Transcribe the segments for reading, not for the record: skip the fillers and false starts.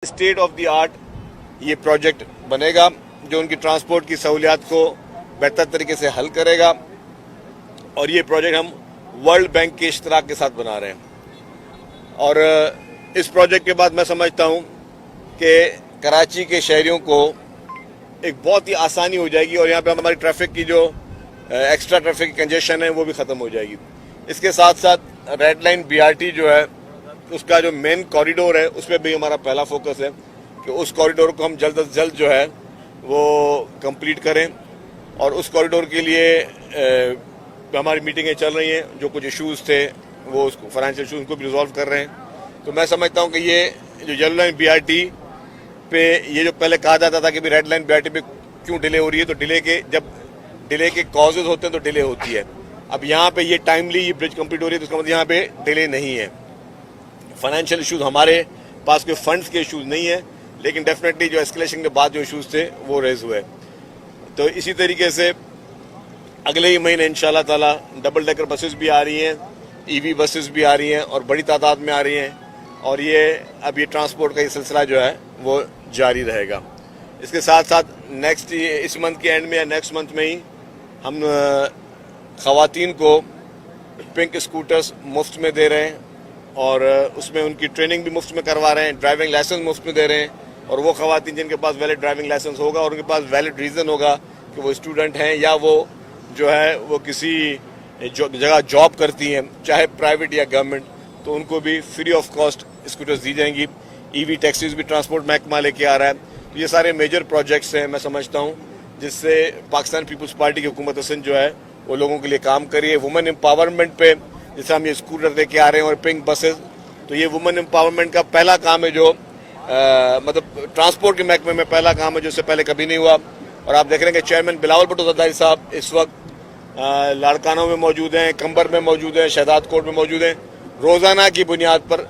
State of the art ये project बनेगा जो उनकी ट्रांसपोर्ट की सहूलियात को बेहतर तरीके से हल करेगा और ये प्रोजेक्ट हम वर्ल्ड बैंक के इश्तराक के साथ बना रहे हैं। और इस प्रोजेक्ट के बाद मैं समझता हूँ कि कराची के शहरियों को एक बहुत ही आसानी हो जाएगी और यहाँ पे हमारी ट्रैफिक की जो एक्स्ट्रा ट्रैफिक कंजेशन है वो भी ख़त्म हो जाएगी। इसके साथ साथ रेड लाइन BRT जो है उसका जो मेन कॉरिडोर है उस पर भी हमारा पहला फोकस है कि उस कॉरिडोर को हम जल्द से जल्द जो है वो कंप्लीट करें और उस कॉरिडोर के लिए हमारी मीटिंगें चल रही हैं। जो कुछ इश्यूज़ थे वो उसको फाइनेंशियल इशूज़ को भी रिजॉल्व कर रहे हैं। तो मैं समझता हूँ कि ये जो येलो लाइन BRT पे ये जो पहले कहा जाता था कि भी रेड लाइन BRT पे क्यों डिले हो रही है, तो जब डिले के कॉजेज होते हैं तो डिले होती है। अब यहाँ पे ये टाइमली ये ब्रिज कंप्लीट हो रही है तो उसका मतलब यहाँ पे डिले नहीं है। फाइनेंशियल इशूज़ हमारे पास कोई फंड्स के इशूज़ नहीं है, लेकिन डेफिनेटली जो एस्केलेशन के बाद जो इशूज़ थे वो रेज हुए। तो इसी तरीके से अगले ही महीने इंशाल्लाह ताला डबल डेकर बसेस भी आ रही हैं, EV बसेस भी आ रही हैं और बड़ी तादाद में आ रही हैं और ये ट्रांसपोर्ट का ये सिलसिला जो है वो जारी रहेगा। इसके साथ साथ इस मंथ के एंड में या नेक्स्ट मंथ में ही हम ख़वातीन को पिंक स्कूटर्स मुफ्त में दे रहे हैं और उसमें उनकी ट्रेनिंग भी मुफ्त में करवा रहे हैं, ड्राइविंग लाइसेंस मुफ्त में दे रहे हैं। और वो ख़वातीन जिनके पास वैलिड ड्राइविंग लाइसेंस होगा और उनके पास वैलिड रीज़न होगा कि वो स्टूडेंट हैं या वो जो है वो किसी जगह जॉब करती हैं, चाहे प्राइवेट या गवर्नमेंट, तो उनको भी फ्री ऑफ कॉस्ट स्कूटर्स दी जाएंगी। EV टैक्सीज भी ट्रांसपोर्ट महकमा लेके आ रहा है। तो ये सारे मेजर प्रोजेक्ट्स हैं मैं समझता हूँ जिससे पाकिस्तान पीपल्स पार्टी की हुकूमत सिंध जो है वो लोगों के लिए काम करिए। वुमेन एम्पावरमेंट पे जैसे हम ये स्कूटर लेके आ रहे हैं और पिंक बसेस, तो ये वुमेन एम्पावरमेंट का पहला काम है जो मतलब ट्रांसपोर्ट के महकमे में पहला काम है जो इससे पहले कभी नहीं हुआ। और आप देख रहे हैं कि चेयरमैन बिलावल भुट्टो ज़रदारी साहब इस वक्त लाड़कानों में मौजूद हैं, कंबर में मौजूद हैं, शहदाद कोट में मौजूद हैं। रोज़ाना की बुनियाद पर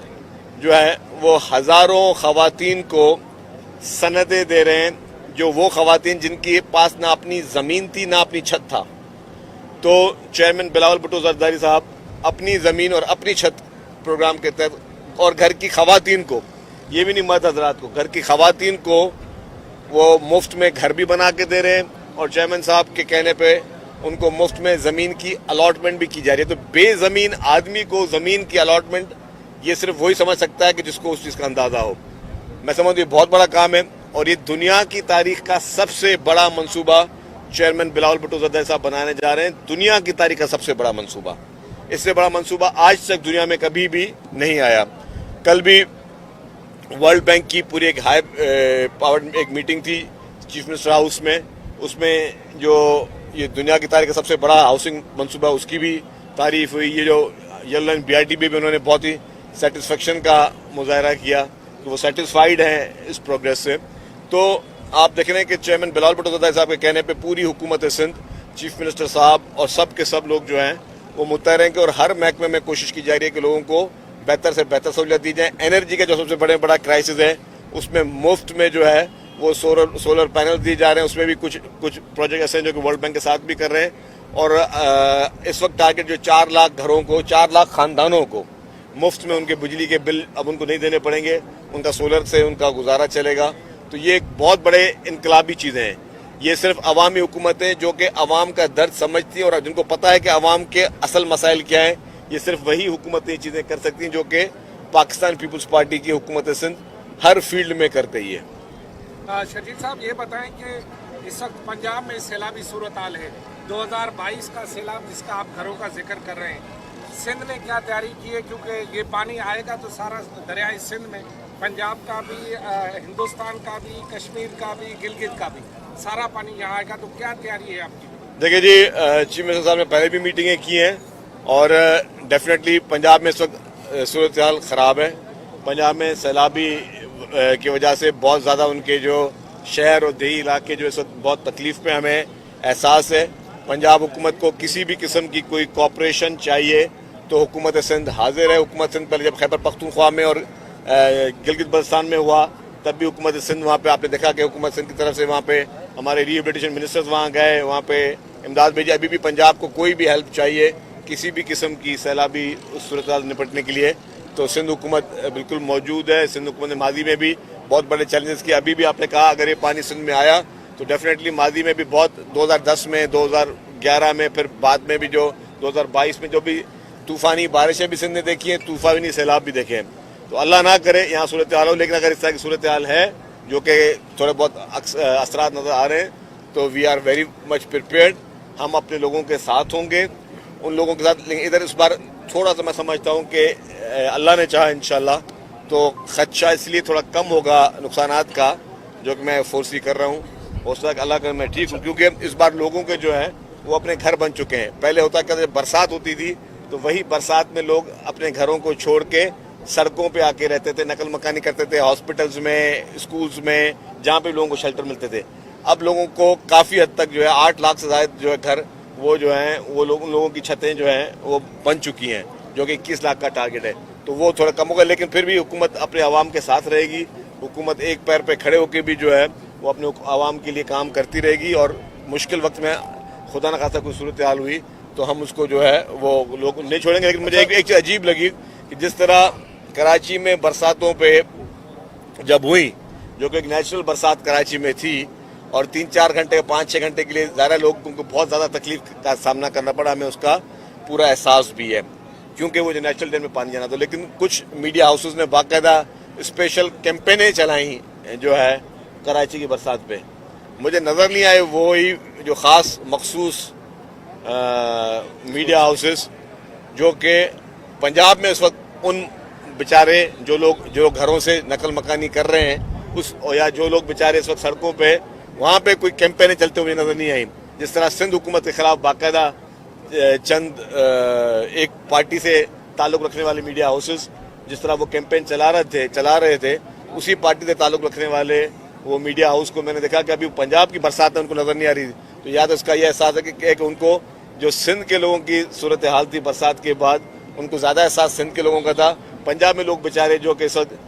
जो है वो हज़ारों ख़वातीन को सनदें दे रहे हैं, जो वो ख़वातीन जिनके पास ना अपनी ज़मीन थी ना अपनी छत था। तो चेयरमैन बिलावल भुट्टो ज़रदारी साहब अपनी ज़मीन और अपनी छत प्रोग्राम के तहत और घर की ख़वातीन को, ये भी नहीं मर्द हजरात को, घर की ख़वातीन को वो मुफ्त में घर भी बना के दे रहे हैं और चेयरमैन साहब के कहने पे उनको मुफ्त में ज़मीन की अलॉटमेंट भी की जा रही है। तो बेज़मीन आदमी को ज़मीन की अलॉटमेंट ये सिर्फ वही समझ सकता है कि जिसको उस चीज़ का अंदाज़ा हो। मैं समझता हूँ ये बहुत बड़ा काम है और ये दुनिया की तारीख का सबसे बड़ा मनसूबा चेयरमैन बिलावल भुट्टो ज़रदारी साहब बनाने जा रहे हैं। दुनिया की तारीख का सबसे बड़ा मनसूबा, इससे बड़ा मंसूबा आज तक दुनिया में कभी भी नहीं आया। कल भी वर्ल्ड बैंक की पूरी एक हाई पावर एक मीटिंग थी चीफ मिनिस्टर हाउस में, उसमें जो ये दुनिया की तारीख का सबसे बड़ा हाउसिंग मंसूबा उसकी भी तारीफ हुई। ये जो येलो लाइन BRT भी उन्होंने बहुत ही सेटिस्फेक्शन का मुजाहरा किया कि वो सेटिस्फाइड हैं इस प्रोग्रेस से। तो आप देख रहे हैं कि चेयरमैन बिलावल भुट्टो ज़रदारी साहब के कहने पर पूरी हुकूमत सिंध, चीफ मिनिस्टर साहब और सब के सब लोग जो हैं वो मुतहर हैं कि और हर महकमे में कोशिश की जा रही है कि लोगों को बेहतर से बेहतर सहूलियत दी जाए। एनर्जी का जो सबसे बड़ा क्राइसिस है उसमें मुफ्त में जो है वो सोलर पैनल दिए जा रहे हैं। उसमें भी कुछ प्रोजेक्ट ऐसे हैं जो कि वर्ल्ड बैंक के साथ भी कर रहे हैं। और इस वक्त टारगेट जो 4 लाख घरों को, 4 लाख खानदानों को मुफ्त में उनके बिजली के बिल अब उनको नहीं देने पड़ेंगे, उनका सोलर से उनका गुजारा चलेगा। तो ये एक बहुत बड़े इनकलाबी चीज़ें हैं। ये सिर्फ अवामी हुकूमतें जो कि अवाम का दर्द समझती हैं और जिनको पता है कि अवाम के असल मसाइल क्या है, ये सिर्फ वही हुकूमतें ये चीज़ें कर सकती हैं जो कि पाकिस्तान पीपल्स पार्टी की हुकूमत सिंध हर फील्ड में करते ही है। शर्जील साहब ये बताएं कि इस वक्त पंजाब में सैलाबी सूरत हाल है, 2022 का सैलाब जिसका आप घरों का जिक्र कर रहे हैं, सिंध ने क्या तैयारी की है? क्योंकि ये पानी आएगा तो सारा दरियाई सिंध में, पंजाब का भी, हिंदुस्तान का भी, कश्मीर का भी, गिलगित का भी, सारा पानी यहाँ आएगा। तो क्या तैयारी है आपकी? देखिए जी, चीफ मिनिस्टर साहब ने पहले भी मीटिंगें की हैं और डेफिनेटली पंजाब में इस वक्त सूरत हाल ख़राब है। पंजाब में सैलाबी की वजह से बहुत ज़्यादा उनके जो शहर और देही इलाके जो इस वक्त बहुत तकलीफ में हमें एहसास है। पंजाब हुकूमत को किसी भी किस्म की कोई कॉपरेशन चाहिए तो हुकूमत सिंध हाजिर है। हुकूमत सिंध पहले जब खैबर पख्तूनख्वा में और गिलगित बल्तिस्तान में हुआ तब भी हुकूमत सिंध वहाँ पे आपने देखा कि हुकूमत सिंध की तरफ से वहाँ पे हमारे रिहेबिलिटेशन मिनिस्टर्स वहाँ गए, वहाँ पे इमदाद भेजी। अभी भी पंजाब को कोई भी हेल्प चाहिए किसी भी किस्म की सैलाबी उस सूरत निपटने के लिए तो सिंध हुकूमत बिल्कुल मौजूद है। सिंध हुकूमत ने माजी में भी बहुत बड़े चैलेंजेस किए। अभी भी आपने कहा अगर ये पानी सिंध में आया तो डेफिनेटली माजी में भी बहुत 2010 में, 2011 में, फिर बाद में भी जो 2022 में जो भी तूफानी बारिशें भी सिंध ने देखी हैं, तूफानी सैलाब भी देखे हैं। तो अल्लाह ना करे यहाँ सूरत हाल हो, लेकिन अगर इस तरह की सूरत हाल है जो कि थोड़े बहुत असरात नजर आ रहे हैं, तो we are very much prepared. हम अपने लोगों के साथ होंगे, उन लोगों के साथ। लेकिन इधर इस बार थोड़ा सा मैं समझता हूँ कि अल्लाह ने चाहा इंशाल्लाह तो खदशा इसलिए थोड़ा कम होगा नुकसानात का, जो कि मैं फोर्सी कर रहा हूँ। हो सकता है अल्लाह का मैं ठीक हूँ, क्योंकि इस बार लोगों के जो है वो अपने घर बन चुके हैं। पहले होता क्या था, जब बरसात होती थी तो वही बरसात में लोग अपने घरों को छोड़ के सड़कों पे आके रहते थे, नकल मकानी करते थे, हॉस्पिटल्स में, स्कूल्स में, जहाँ पे लोगों को शेल्टर मिलते थे। अब लोगों को काफ़ी हद तक जो है 8 लाख से ज़्यादा जो है घर वो जो है वो लोगों की छतें जो हैं वो बन चुकी हैं, जो कि 21 लाख का टारगेट है। तो वो थोड़ा कम होगा, लेकिन फिर भी हुकूमत अपने आवाम के साथ रहेगी। हुकूमत एक पैर पे खड़े होकर भी जो है वो अपने आवाम के लिए काम करती रहेगी। और मुश्किल वक्त में खुदा न खासा कोई सूरत हाल हुई तो हम उसको जो है वो लोग नहीं छोड़ेंगे। लेकिन मुझे एक चीज़ अजीब लगी कि जिस तरह कराची में बरसातों पे जब हुई, जो कि एक नेचुरल बरसात कराची में थी, और 3-4 घंटे 5-6 घंटे के लिए ज़्यादा लोगों को बहुत ज़्यादा तकलीफ का सामना करना पड़ा, हमें उसका पूरा एहसास भी है, क्योंकि वो जो नेचुरल डैम में पानी जाना था। लेकिन कुछ मीडिया हाउसेस ने बाकायदा स्पेशल कैंपेनें चलाई जो है कराची की बरसात पे। मुझे नज़र नहीं आए वो ही जो ख़ास मखसूस मीडिया हाउसेस जो कि पंजाब में इस वक्त उन बेचारे जो घरों से नकल मकानी कर रहे हैं उस, या जो लोग बेचारे इस वक्त सड़कों पे, वहाँ पे कोई कैंपेनें चलते हुए नजर नहीं आई। जिस तरह सिंध हुकूमत के खिलाफ बाकायदा चंद एक पार्टी से ताल्लुक़ रखने वाले मीडिया हाउसेस जिस तरह वो कैंपेन चला रहे थे, उसी पार्टी से ताल्लुक़ रखने वाले वो मीडिया हाउस को मैंने देखा कि अभी पंजाब की बरसात है उनको नजर नहीं आ रही। तो या तो इसका यह एहसास है कि उनको जो सिंध के लोगों की सूरत हाल थी बरसात के बाद, उनको ज़्यादा एहसास सिंध के लोगों का था। पंजाब में लोग बेचारे जो कि इस वक्त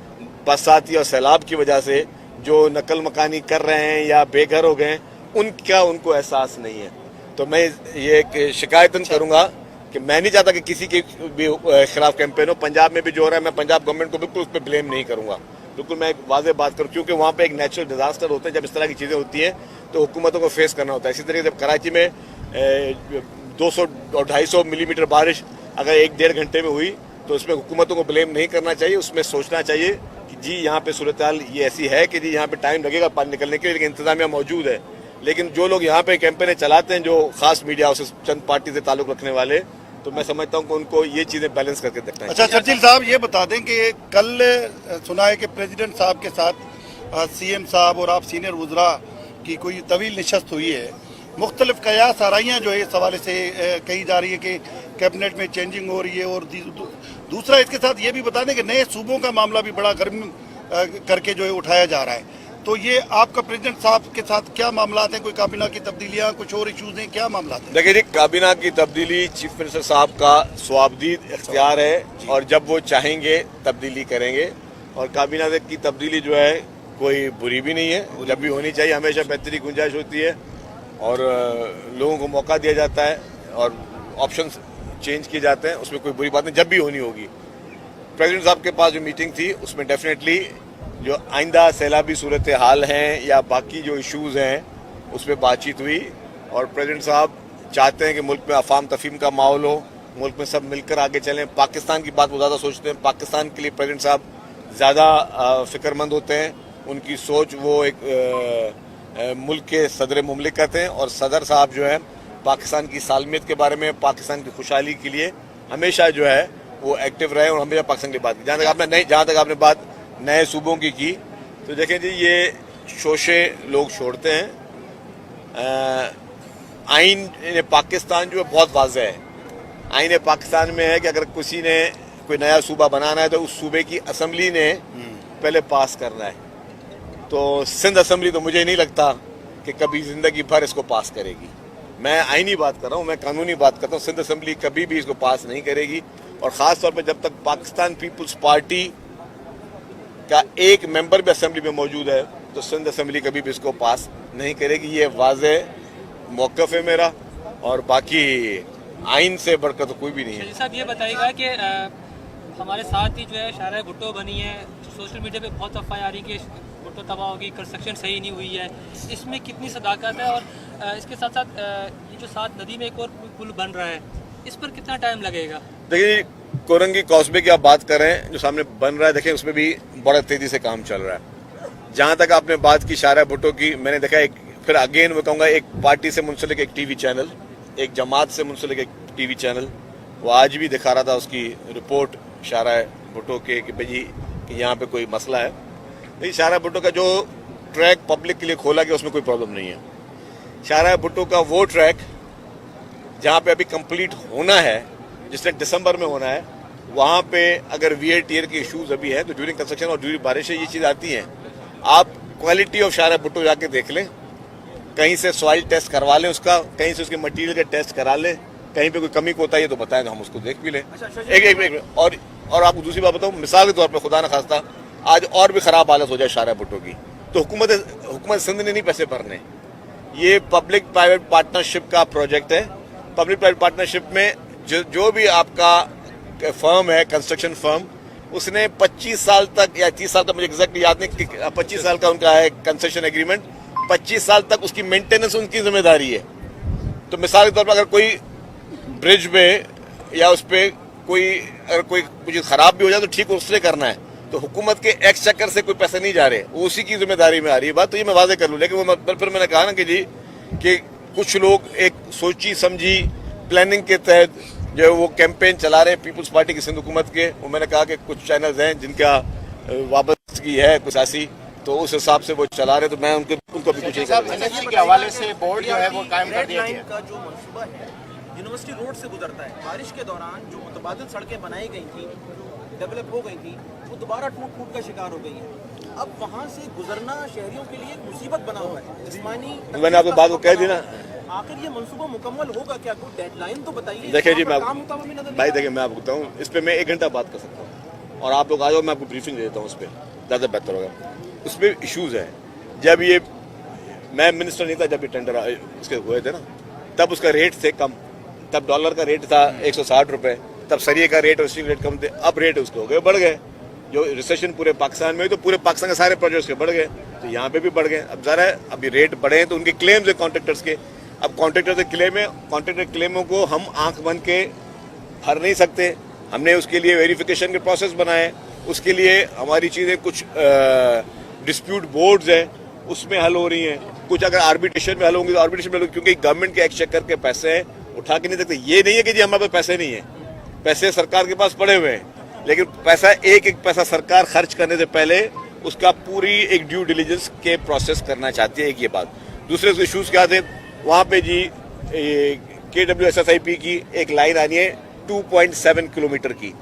बरसाती और सैलाब की वजह से जो नकल मकानी कर रहे हैं या बेघर हो गए, उनको एहसास नहीं है। तो मैं ये शिकायतन करूंगा कि मैं नहीं चाहता कि किसी के भी खिलाफ कैंपेन हो। पंजाब में भी जो हो रहा है, मैं पंजाब गवर्नमेंट को बिल्कुल उस पर ब्लेम नहीं करूंगा। बिल्कुल मैं एक वाज़ेह बात करूँ, क्योंकि वहाँ पे एक नेचुरल डिजास्टर होते हैं। जब इस तरह की चीज़ें होती हैं तो हुकूमतों को फेस करना होता है। इसी तरीके से जब कराची में 200 और 250 मिलीमीटर बारिश अगर 1-1.5 घंटे में हुई तो उसमें हुकूमतों को ब्लेम नहीं करना चाहिए। उसमें सोचना चाहिए कि जी यहाँ पे सूरत हाल ये ऐसी है कि जी यहाँ पे टाइम लगेगा पानी निकलने के लिए, लेकिन इंतजामिया मौजूद है। लेकिन जो लोग यहाँ पे कैंपेनें चलाते हैं, जो खास मीडिया हाउसेस चंद पार्टी से ताल्लुक़ रखने वाले, तो मैं समझता हूँ कि उनको ये चीज़ें बैलेंस करके देखना है। अच्छा शर्जील साहब, ये बता दें कि कल सुना है कि प्रेसिडेंट साहब के साथ सीएम साहब और आप सीनियर वज़रा की कोई तवील नशस्त हुई है। मुख्तलिफ कयास आराइयाँ जो है इस हवाले से कही जा रही है कि कैबिनेट में चेंजिंग हो रही है। और दूसरा इसके साथ ये भी बता दें कि नए सूबों का मामला भी बड़ा गर्म करके जो है उठाया जा रहा है। तो ये आपका प्रेसिडेंट साहब के साथ क्या मामला हैं? कोई काबीना की तब्दीलियाँ, कुछ और इशूज हैं, क्या मामला हैं? देखिए जी, काबीना की तब्दीली चीफ मिनिस्टर साहब का स्वाबदीद इख्तियार है, और जब वो चाहेंगे तब्दीली करेंगे। और काबीना की तब्दीली जो है कोई बुरी भी नहीं है, जब भी होनी चाहिए। हमेशा बेहतरी की गुंजाइश होती है और लोगों को मौका दिया जाता है और ऑप्शन चेंज किए जाते हैं, उसमें कोई बुरी बात नहीं, जब भी होनी होगी। प्रेसिडेंट साहब के पास जो मीटिंग थी उसमें डेफिनेटली जो आइंदा सैलाबी सूरत हाल हैं या बाकी जो इश्यूज़ हैं उस पर बातचीत हुई। और प्रेसिडेंट साहब चाहते हैं कि मुल्क में अफाम तफहीम का माहौल हो, मुल्क में सब मिलकर आगे चलें। पाकिस्तान की बात वो ज़्यादा सोचते हैं, पाकिस्तान के लिए प्रेसिडेंट साहब ज़्यादा फ़िक्रमंद होते हैं। उनकी सोच, वो एक मुल्क के सदर मुमलिकत हैं, और सदर साहब जो है पाकिस्तान की सालमियत के बारे में, पाकिस्तान की खुशहाली के लिए हमेशा जो है वो एक्टिव रहे और हमेशा पाकिस्तान की बात की। जहाँ तक आपने बात नए सूबों की तो देखें जी, ये शोशे लोग छोड़ते हैं। आइन पाकिस्तान जो है बहुत वाज़ेह है। आइन पाकिस्तान में है कि अगर किसी ने कोई नया सूबा बनाना है तो उस सूबे की असम्बली ने पहले पास करना है। तो सिंध असम्बली तो मुझे नहीं लगता कि कभी ज़िंदगी भर इसको पास करेगी। मैं आइनी बात कर रहा हूँ, मैं कानूनी बात करता हूँ। सिंध असम्बली कभी भी इसको पास नहीं करेगी, और ख़ास तौर पर जब तक पाकिस्तान पीपल्स पार्टी का एक मेंबर भी असेंबली में मौजूद है तो सिंध असेंबली कभी भी इसको पास नहीं करेगी। ये वाज़ेह मौक़िफ़ है मेरा, और बाकी आइन से बढ़कर तो कोई भी नहीं है। साहब, ये बताइएगा कि हमारे साथ ही जो है शाहरा भुट्टो बनी है, सोशल मीडिया पे बहुत अफवाहें आ रही कि भुट्टो तबाह होगी, कंस्ट्रक्शन सही नहीं हुई है, इसमें कितनी सदाकत है? और इसके साथ साथ ये जो साथ नदी में एक और पुल बन रहा है, इस पर कितना टाइम लगेगा? देखिए, कोरंगी कॉस्बे की आप बात कर रहे हैं, जो सामने बन रहा है, देखिए उसमें भी बड़ा तेजी से काम चल रहा है। जहां तक आपने बात की शारा भुट्टो की, मैंने देखा एक, फिर अगेन मैं कहूंगा, एक पार्टी से मुंसलिक एक टीवी चैनल, एक जमात से मुंसलिक एक टीवी चैनल, वो आज भी दिखा रहा था उसकी रिपोर्ट शारा भुट्टो के कि भाई कि यहाँ पे कोई मसला है। नहीं, शारा भुट्टो का जो ट्रैक पब्लिक के लिए खोला गया उसमें कोई प्रॉब्लम नहीं है। शारा भुट्टो का वो ट्रैक जहाँ पे अभी कंप्लीट होना है, जिसने दिसंबर में होना है, वहाँ पे अगर वीआर टीयर के इश्यूज अभी है तो ड्यूरिंग कंस्ट्रक्शन और ड्यूरिंग बारिश ये चीज़ आती हैं। आप क्वालिटी ऑफ शारा भुट्टो जाके देख लें, कहीं से सॉइल टेस्ट करवा लें उसका, कहीं से उसके मटेरियल का टेस्ट करा लें, कहीं पे कोई कमी को होता है तो बताएं तो हम उसको देख भी लें। एक और आपको दूसरी बात बताऊं, मिसाल के तौर पे खुदा न खास्ता आज और भी खराब हालत हो जाए शारा भुट्टो की, तो हुकूमत सिंध ने नहीं पैसे भरने। ये पब्लिक प्राइवेट पार्टनरशिप का प्रोजेक्ट है। पब्लिक प्राइवेट पार्टनरशिप में जो भी आपका फर्म है, कंस्ट्रक्शन फर्म, उसने 25 साल तक या 30 साल तक, मुझे एग्जैक्ट याद नहीं, 25 साल का उनका है कंसेशन एग्रीमेंट, 25 साल तक उसकी मेंटेनेंस उनकी जिम्मेदारी है। तो मिसाल के तौर पर अगर कोई ब्रिज में या उस पर अगर कोई कुछ खराब भी हो जाए तो ठीक उसने करना है, तो हुकूमत के एक्स चक्कर से कोई पैसे नहीं जा रहे, वो उसी की जिम्मेदारी में आ रही है बात। तो ये मैं वादे कर लूँ, लेकिन वो फिर मैंने कहा ना कि जी कि कुछ लोग एक सोची समझी प्लानिंग के तहत जो है वो कैंपेन चला रहे हैं पीपल्स पार्टी की सिंध हुकूमत के। वो मैंने कहा कि कुछ चैनल्स हैं जिनका वाबस्तगी है कुछ ऐसी, तो उस हिसाब से वो चला रहे, तो मैं उनको भी कुछ नहीं कर के हवाले से बोर्ड जो है वो कायम कर दिया गया। का जो मंसूबा है यूनिवर्सिटी रोड से गुजरता है, बारिश के दौरान जो मुतबादिल सड़कें बनाई गई थी, जो डेवलप हो गई थी, वो दोबारा टूट का शिकार हो गई है। अब वहाँ से गुजरना शहरियों के लिए एक मुसीबत बना हुआ है, जिस्मानी। मैंने आपको बात को कह दी ना। आखिर ये मंसूबा मुकम्मल होगा क्या? कोई डेडलाइन तो बताइए। देखिए जी, मैं भाई देखिए मैं आपको बताऊँ, इस पर मैं 1 घंटा बात कर सकता हूँ और आप लोग आ जाओ, मैं आपको ब्रीफिंग दे देता हूँ, उस पर ज़्यादा बेहतर होगा। उसमें इश्यूज हैं। जब ये मैं मिनिस्टर नहीं था, जब ये टेंडर इसके हुए थे ना, तब उसका रेट थे कम, तब डॉलर का रेट था 160 रुपये, तब सरिये का रेट और स्टील रेट कम थे। अब रेट उसके हो गए, बढ़ गए। जो रिसेशन पूरे पाकिस्तान में हुई तो पूरे पाकिस्तान के सारे प्रोजेक्ट्स के बढ़ गए, तो यहाँ पे भी बढ़ गए। अब ज़रा अभी रेट बढ़े हैं तो उनके क्लेम्स है कॉन्ट्रैक्टर्स के। अब कॉन्ट्रैक्टर से क्लेम है, कॉन्ट्रैक्टर क्लेमों को हम आंख बंद के भर नहीं सकते। हमने उसके लिए वेरिफिकेशन के प्रोसेस बनाए, उसके लिए हमारी चीज़ें कुछ डिस्प्यूट बोर्ड्स हैं उसमें हल हो रही हैं, कुछ अगर आर्बिट्रेशन में हल होंगी तो आर्बिट्रेशन में हल होंगी, क्योंकि गवर्नमेंट के एक्सचेकर के पैसे हैं, उठा के नहीं सकते। ये नहीं है कि जी हमारे पास पैसे नहीं है, पैसे सरकार के पास पड़े हुए हैं, लेकिन पैसा एक पैसा सरकार खर्च करने से पहले उसका पूरी एक ड्यू डिलीजेंस के प्रोसेस करना चाहती है। एक ये बात। दूसरे इशूज़ क्या थे वहाँ पे जी, KWSSIP की एक लाइन आनी है 2.7 किलोमीटर की।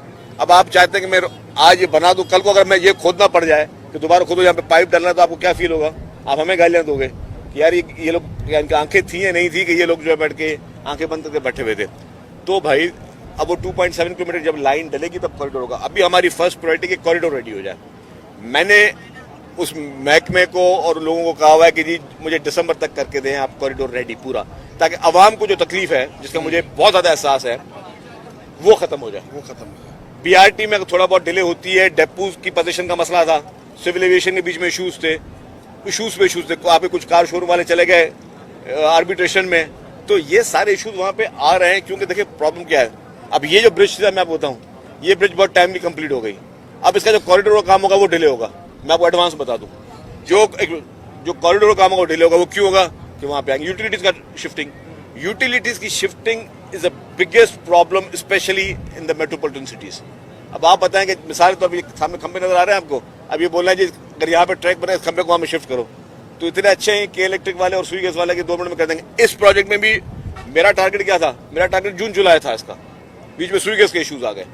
अब आप चाहते हैं कि मैं आज ये बना दूं, कल को अगर मैं ये खोदना पड़ जाए कि दोबारा खोदो, यहाँ पे पाइप डालना, तो आपको क्या फील होगा? आप हमें गालियाँ दोगे कि यार ये लोग, इनकी आंखें थी या नहीं थी कि ये लोग जो है बैठ के आंखें बंद करके बैठे हुए थे। तो भाई अब वो 2.7 किलोमीटर जब लाइन डलेगी तब कॉरिडोर होगा। अभी हमारी फर्स्ट प्रायोरिटी कि कॉरिडोर रेडी हो जाए। मैंने उस महकमे को और लोगों को कहा हुआ है कि जी मुझे दिसंबर तक करके दें आप कॉरिडोर रेडी पूरा, ताकि आवाम को जो तकलीफ है, जिसका मुझे बहुत ज़्यादा एहसास है, वो खत्म हो जाए। BRT में थोड़ा बहुत डिले होती है, डेपोज की पोजीशन का मसला था, सिविल एविएशन के बीच में इशूज़ थे, इशूज़ थे। वहाँ पे कुछ कार शोरूम वाले चले गए आर्बिट्रेशन में, तो ये सारे इशूज़ वहाँ पे आ रहे हैं। क्योंकि देखिए प्रॉब्लम क्या है, अब ये जो ब्रिज था मैं आपको बताऊँ, ये ब्रिज बहुत टाइमली कंप्लीट हो गई। अब इसका जो कॉरिडोर का काम होगा वो डिले होगा। मैं आपको एडवांस बता दूँ, जो कॉरिडोर का काम होगा वो डिले होगा। वो क्यों होगा? कि वहाँ पे आएंगे यूटिलिटीज़ का शिफ्टिंग। यूटिलिटीज़ की shifting is the biggest problem specially in the metropolitan cities. अब आप बताएं कि मिसाल तो अभी सामने खंबे नजर आ रहे हैं आपको, अब ये बोलना है जी अगर यहाँ पे ट्रैक बने इस खंबे को वहाँ में शिफ्ट करो, तो इतने अच्छे हैं के इलेक्ट्रिक वाले और सुई गैस वाले के 2 मिनट में कर देंगे। इस प्रोजेक्ट में भी मेरा टारगेट क्या था? मेरा टारगेट जून जुलाई था इसका। बीच में सुई गैस के इशूज़ आ गए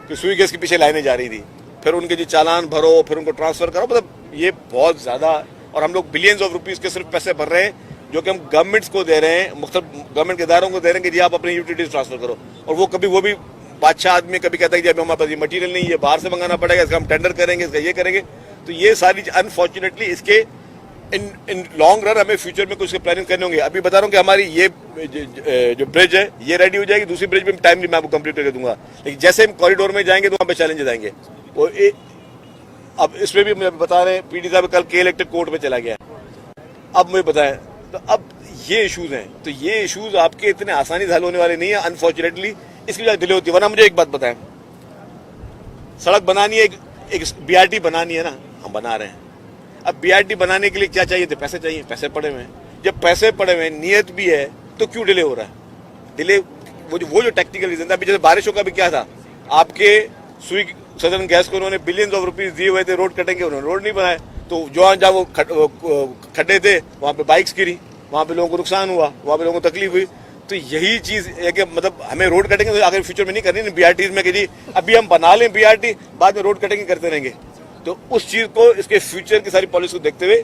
कि सुई गैस के पीछे लाइनें जा रही थी, फिर उनके जी चालान भरो, फिर उनको ट्रांसफर करो, मतलब ये बहुत ज़्यादा। और हम लोग बिलियंस ऑफ रुपीज़ के सिर्फ पैसे भर रहे हैं, जो कि हम गवर्नमेंट्स को दे रहे हैं, मुख्तलिफ गवर्नमेंट के इदारों को दे रहे हैं कि जी आप अपनी यूटिलिटीज ट्रांसफर करो। और वो भी बादशाह आदमी कभी कहता है कि हमारे पास ये मटीरियल नहीं है, बाहर से मंगाना पड़ेगा, इसका हम टेंडर करेंगे, इसका ये करेंगे। तो ये सारी अनफॉर्चुनेटली इसके इन लॉन्ग रन हमें फ्यूचर में कुछ प्लानिंग करने होंगे। अभी बता रहा हूँ कि हमारी ये जो ब्रिज है ये रेडी हो जाएगी, दूसरी ब्रिज में टाइमली मैं आपको कंप्लीट करके दूंगा। लेकिन जैसे हम कॉरिडोर में जाएंगे तो वहाँ पे चैलेंजेस आएंगे। वो अब इसमें भी मुझे बता रहे हैं पीडी साहब कल के इलेक्टेड कोर्ट में चला गया। अब मुझे बताएं तो अब ये इश्यूज हैं, तो ये इश्यूज आपके इतने आसानी से हल होने वाले नहीं है। अनफॉर्चुनेटली इसकी वजह डिले होती है। वरना मुझे एक बात बताएं, सड़क बनानी है, एक बीआरटी बनानी है ना, हम बना रहे हैं। अब बीआरटी बनाने के लिए क्या चाहिए थे? पैसे चाहिए, पैसे पड़े हुए हैं। जब पैसे पड़े हुए हैं, नियत भी है, तो क्यों डिले हो रहा है? डिले वो जो टेक्निकल रीजन था। अभी जैसे बारिशों का भी क्या था, आपके सुई सदर्न गैस को उन्होंने बिलियंस ऑफ रुपीज दिए हुए थे, रोड कटेंगे, उन्होंने रोड नहीं बनाए। तो जहाँ वो खड्डे थे वहां पे बाइक्स गिरी, वहां पे लोगों को नुकसान हुआ, वहां पे लोगों को तकलीफ हुई। तो यही चीज है कि मतलब हमें रोड कटेंगे तो आगे फ्यूचर में नहीं करनी बीआरटी में कि जी अभी हम बना लें बीआरटी, बाद में रोड कटेंगे करते रहेंगे। तो उस चीज को, इसके फ्यूचर की सारी पॉलिसी को देखते हुए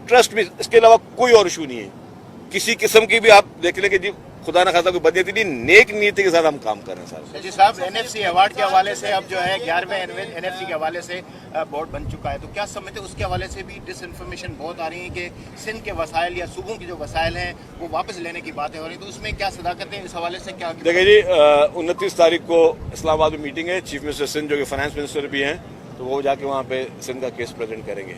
ट्रस्ट भी, इसके अलावा कोई और इशू नहीं है। किसी किस्म की भी आप देख लें कि जी खुदा ना खासा कोई बदनीयती नहीं, नेक नीति के साथ हम काम कर रहे हैं साहब। जी साहब, एनएफसी अवार्ड के हवाले से अब जो है 11वें एनएफसी के हवाले से बोर्ड बन चुका है, तो क्या समझते हैं उसके हवाले से भी डिसइंफॉर्मेशन बहुत आ रही है कि सिंध के वसाइल या सूबों की जो वसाइल हैं वो वापस लेने की बातें हो रही है, तो उसमें क्या सदाकत है? इस हवाले से क्या देखिए जी, 29 तारीख को इस्लामाबाद में मीटिंग है। चीफ मिनिस्टर सिंध जो कि फाइनेंस मिनिस्टर भी हैं, तो वो जाके वहाँ पे सिंध का केस प्रेजेंट करेंगे।